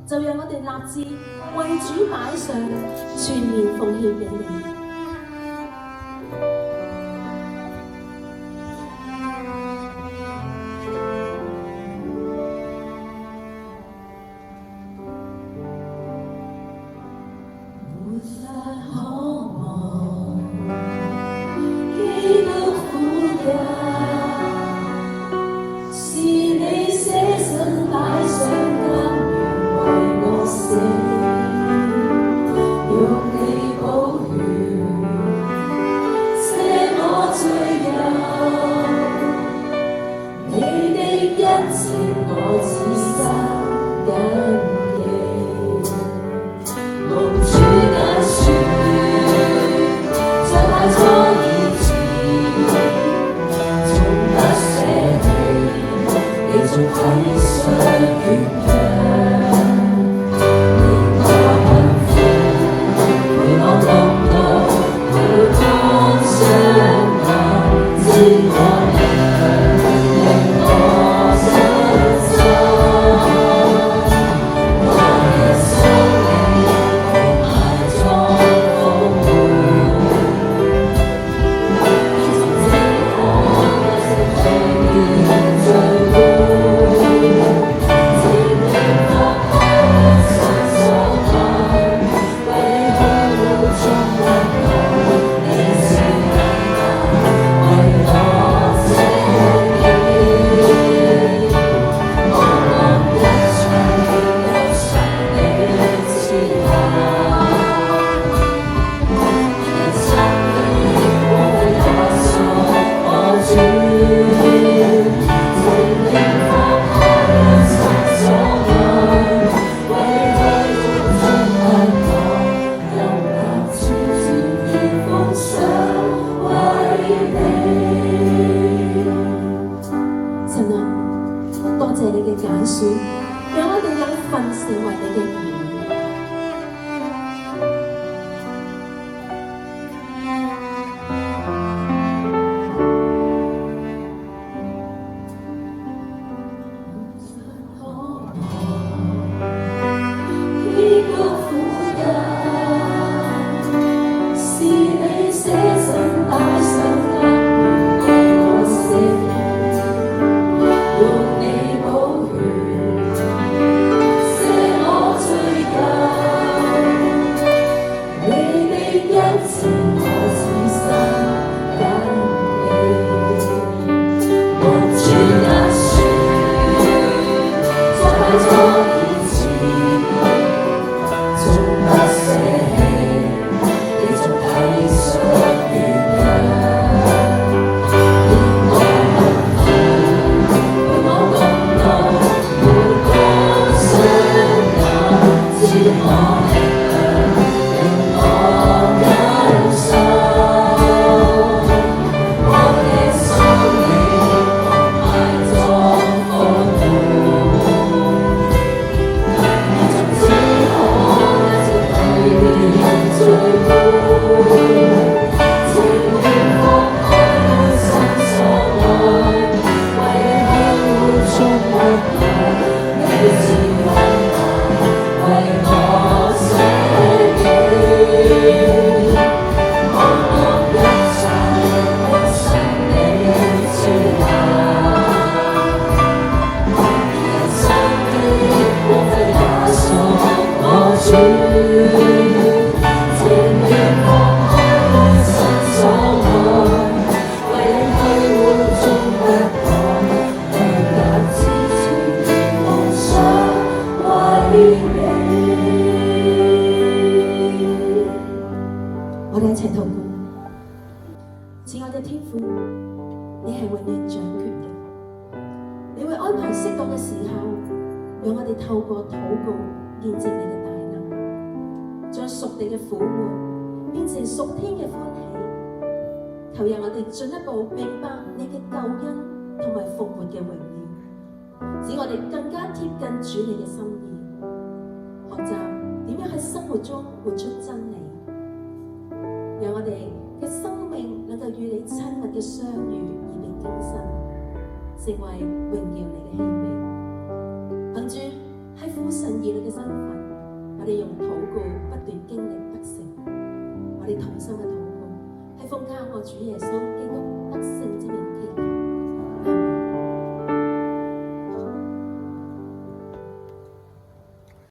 就讓我哋立志為主擺上，全面奉獻俾你。我哋一齊禱告。親愛嘅天父，你係永遠掌權嘅，你會安排適當嘅時候，讓我哋透過禱告見證你嘅大能，將屬地嘅苦悶變成屬天嘅歡喜。求讓我哋進一步明白你嘅救恩同埋復活嘅榮耀，使我哋更加貼近主你嘅心意，學習點樣喺生活中活出真理。讓我哋嘅生命能夠與你親密嘅相遇而被更新，成為榮耀你嘅器皿。憑住喺父神兒女嘅身份，我哋用禱告不斷經歷得勝。我哋同心嘅禱告，係奉靠我主耶穌基督